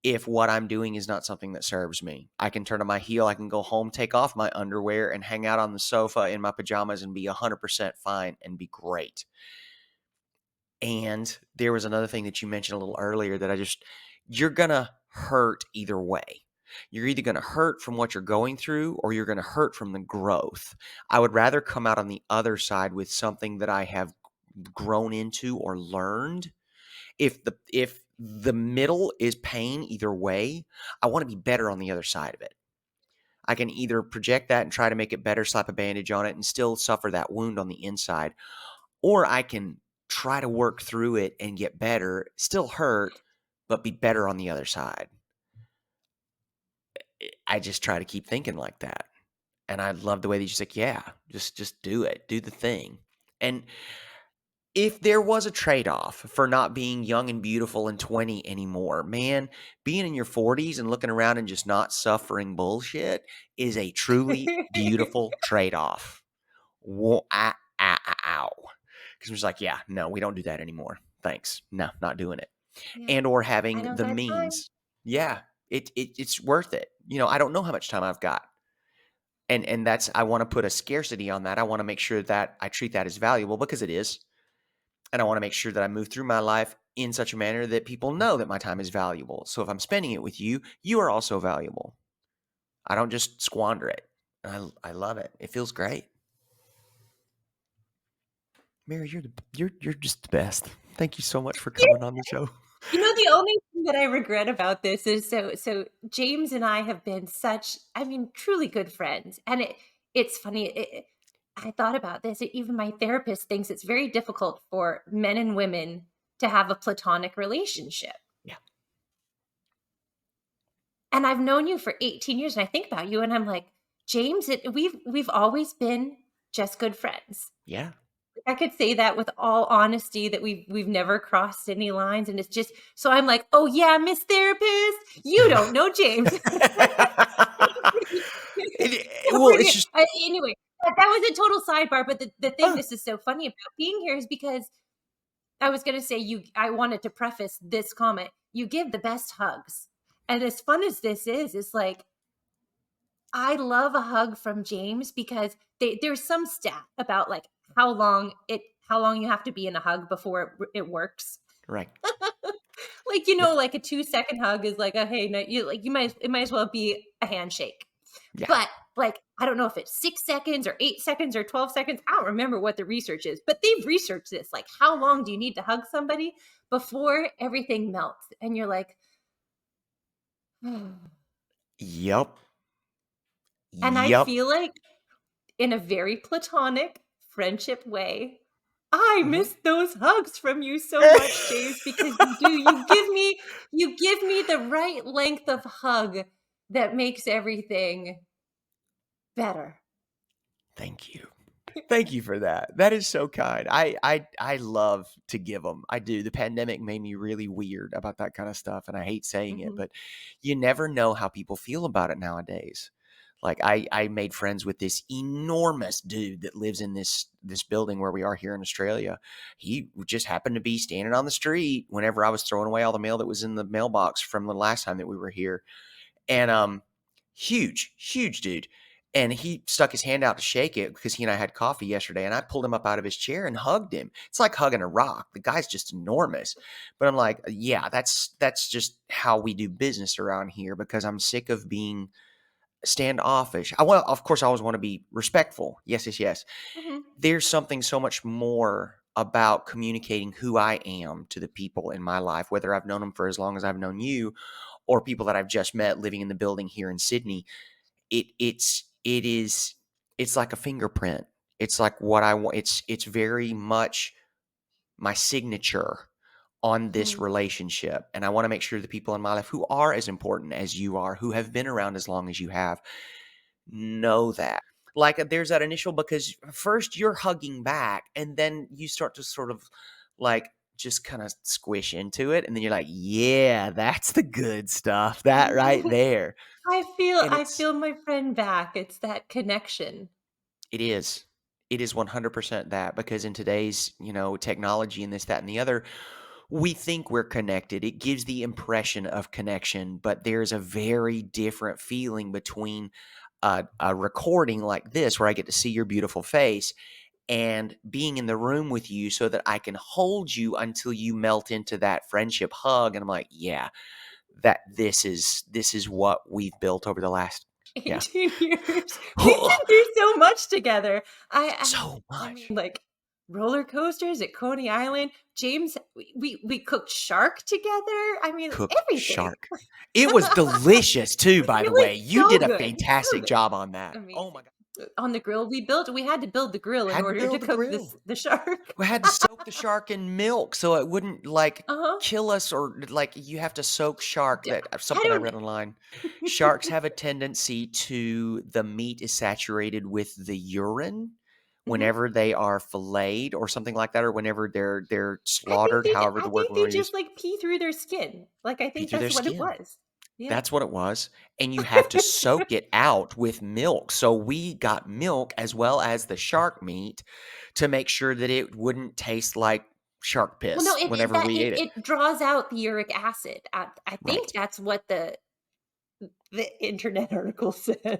If what I'm doing is not something that serves me, I can turn on my heel. I can go home, take off my underwear, and hang out on the sofa in my pajamas and be 100% fine and be great. And there was another thing that you mentioned a little earlier that you're going to hurt either way. You're either going to hurt from what you're going through or you're going to hurt from the growth. I would rather come out on the other side with something that I have grown into or learned. If the middle is pain either way, I want to be better on the other side of it. I can either project that and try to make it better, slap a bandage on it, and still suffer that wound on the inside, or I can try to work through it and get better, still hurt, but be better on the other side. I just try to keep thinking like that. And I love the way that you're like, yeah, just do it. Do the thing. And if there was a trade-off for not being young and beautiful and 20 anymore, man, being in your 40s and looking around and just not suffering bullshit is a truly beautiful trade-off. Ow. Because I'm just like, yeah, no, we don't do that anymore. Thanks. No, not doing it. Yeah, And or I having know the that time. means. Yeah, it's worth it. I don't know how much time I've got. And that's I want to put a scarcity on that. I want to make sure that I treat that as valuable because it is. And I want to make sure that I move through my life in such a manner that people know that my time is valuable. So if I'm spending it with you, you are also valuable. I don't just squander it. I love it. It feels great. Mary, you're just the best. Thank you so much for coming on the show. The only thing that I regret about this is so James and I have been truly good friends, and it's funny, I thought about this, even my therapist thinks it's very difficult for men and women to have a platonic relationship. Yeah. And I've known you for 18 years, and I think about you, and I'm like, James, we've always been just good friends. Yeah. I could say that with all honesty that we've never crossed any lines, and it's just so I'm like, "Oh, yeah, Miss Therapist, you don't know James." So Well, it's pretty just anyway, that was a total sidebar, but the thing uh, this is so funny about being here is because I was gonna say I wanted to preface this comment, you give the best hugs, and as fun as this is, it's like I love a hug from James because there's some stat about like how long you have to be in a hug before it works. right. Like like a 2-second hug is like a hey, no, it might as well be a handshake. Yeah. But like I don't know if it's 6 seconds or 8 seconds or 12 seconds. I don't remember what the research is, but they've researched this. Like how long do you need to hug somebody before everything melts? And you're like, and Yep. I Yep. feel like in a very platonic friendship way. I Mhm. miss those hugs from you so much, James, because you give me the right length of hug that makes everything better. Thank you. Thank you for that. That is so kind. I love to give them. I do. The pandemic made me really weird about that kind of stuff, and I hate saying it, Mhm, but you never know how people feel about it nowadays. Like I made friends with this enormous dude that lives in this building where we are here in Australia. He just happened to be standing on the street whenever I was throwing away all the mail that was in the mailbox from the last time that we were here. And huge dude. And he stuck his hand out to shake it because he and I had coffee yesterday, and I pulled him up out of his chair and hugged him. It's like hugging a rock. The guy's just enormous. But I'm like, yeah, that's just how we do business around here because I'm sick of being standoffish. Of course, I always want to be respectful. Yes. mhm. There's something so much more about communicating who I am to the people in my life, whether I've known them for as long as I've known you or people that I've just met living in the building here in Sydney. It's like a fingerprint. It's like what I want. It's very much my signature on this Mhm. relationship. And I want to make sure the people in my life who are as important as you are, who have been around as long as you have, know that. Like there's that initial because first you're hugging back and then you start to sort of like just kind of squish into it. And then you're like, yeah, that's the good stuff. That right there. And I feel my friend back. It's that connection. it is. It is 100% that, because in today's, technology and this, that, and the other, we think we're connected. It gives the impression of connection, but there's a very different feeling between a recording like this, where I get to see your beautiful face, and being in the room with you so that I can hold you until you melt into that friendship hug. And I'm like, yeah, that this is what we've built over the last, yeah, 18 years. We've been through so much together. so I mean, much. like, roller coasters at Coney Island. James, we cooked shark together. I mean, Cooked everything. shark. It was delicious too, by the It was way. You so did a good, so fantastic good. job on that. Oh my Amazing. god. On the grill we had to build the grill in Had to order to build a cook grill. the shark. We had to soak the shark in milk so it wouldn't, like, Uh-huh. kill us, or, like, you have to soak shark, Yeah, that I something I don't read online. Sharks have a tendency to the meat is saturated with the urine Mhm. whenever they are filleted or something like that, or whenever they're slaughtered, however I the word think we they wanna use, just, like, pee through their skin. Like, I pee think through their that's what it skin. was. Yeah. That's what it was, and you have to soak it out with milk. So we got milk as well as the shark meat to make sure that it wouldn't taste like shark Well, no, piss whenever we ate it. it draws out the uric acid. I think Right. that's what the internet article said. I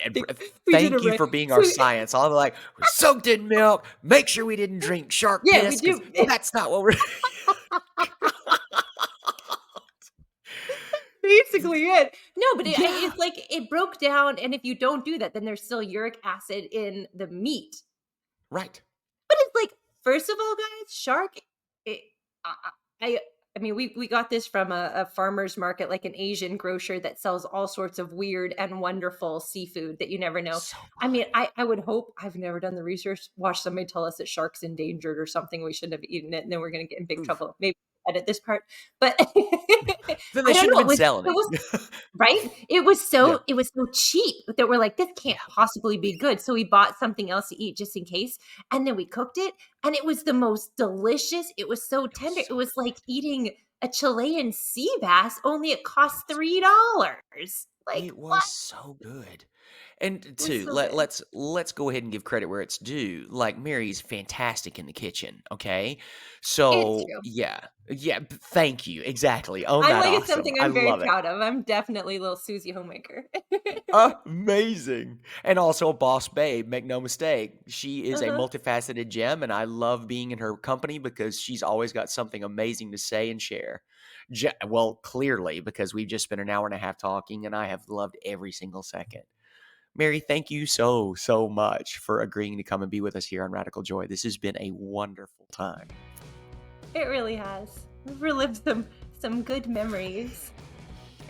And think we did it thank you right. for being our So science. I'll be like, "We soaked in milk, make sure we didn't drink shark yeah, we piss, because do. that's not what we're." Basically it. No, but Yeah. it's like it broke down, and if you don't do that, then there's still uric acid in the meat. Right. But it's like, first of all, guys, shark. It, I, I, I mean, we got this from a farmer's market, like an Asian grocer that sells all sorts of weird and wonderful seafood that you never know. So I mean, good. I would hope. I've never done the research. Watch somebody tell us that shark's endangered or something. We shouldn't have eaten it, and then we're going to get in big Oof. trouble. Maybe edit this part, but Then I they don't shouldn't know. have been selling It was it. right? Yeah. It was so cheap that we're like, "This can't Yeah. possibly be good." So we bought something else to eat just in case, and then we cooked it, and it was the most delicious. It was so It was tender. It so was good. like eating a Chilean sea bass, only it cost It $3. Like, It what? was so good. And It was two, so good. let's go ahead and give credit where it's due. Like, Mary's fantastic in the kitchen, okay? It's So, true. yeah. Yeah, thank you. Exactly. Own I'm that like, it's awesome. something I I'm very love it. proud of. I'm definitely little Susie homemaker. Amazing. And also a boss babe, make no mistake. She is a Uh-huh. multifaceted gem, and I love being in her company because she's always got something amazing to say and share. Well, clearly, because we've just spent an hour and a half talking, and I have loved every single second. Mary, thank you so, so much for agreeing to come and be with us here on Radical Joy. This has been a wonderful time. It really has. We've relived some good memories.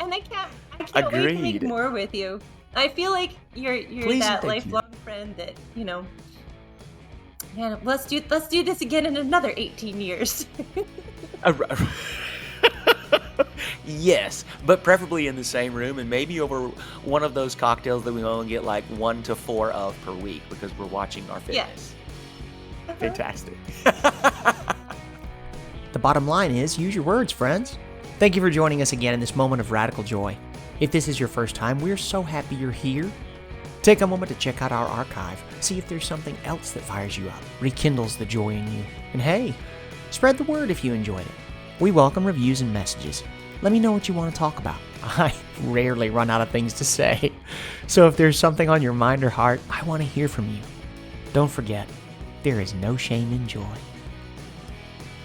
And I can't wait to make Agreed. more with you. I feel like you're Please and that thank you. lifelong friend that, man, let's do this again in another 18 years. Ar- Yes, but preferably in the same room, and maybe over one of those cocktails that we only get like 1 to 4 of per week because we're watching our Yeah. fitness. Uh-huh. Fantastic. The bottom line is, use your words, friends. Thank you for joining us again in this moment of radical joy. If this is your first time, we're so happy you're here. Take a moment to check out our archive, see if there's something else that fires you up, rekindles the joy in you. And hey, spread the word if you enjoyed it. We welcome reviews and messages. Let me know what you want to talk about. I rarely run out of things to say. So if there's something on your mind or heart, I want to hear from you. Don't forget, there is no shame in joy.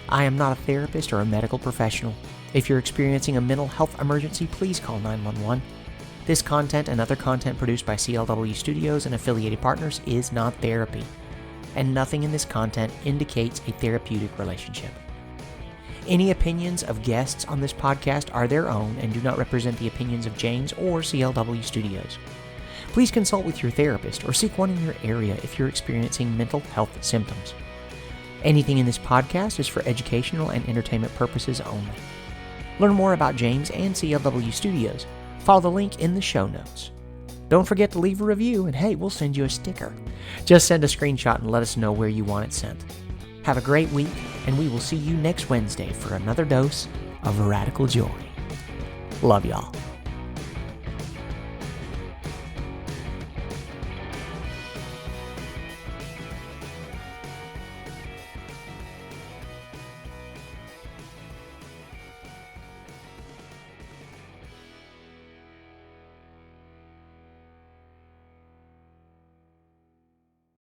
I am not a therapist or a medical professional. If you're experiencing a mental health emergency, please call 911. This content and other content produced by CLW Studios and affiliated partners is not therapy, and nothing in this content indicates a therapeutic relationship. Any opinions of guests on this podcast are their own and do not represent the opinions of James or CLW Studios. Please consult with your therapist or seek one in your area if you're experiencing mental health symptoms. Anything in this podcast is for educational and entertainment purposes only. Learn more about James and CLW Studios. Follow the link in the show notes. Don't forget to leave a review, and hey, we'll send you a sticker. Just send a screenshot and let us know where you want it sent. Have a great week, and we will see you next Wednesday for another dose of radical joy. Love y'all.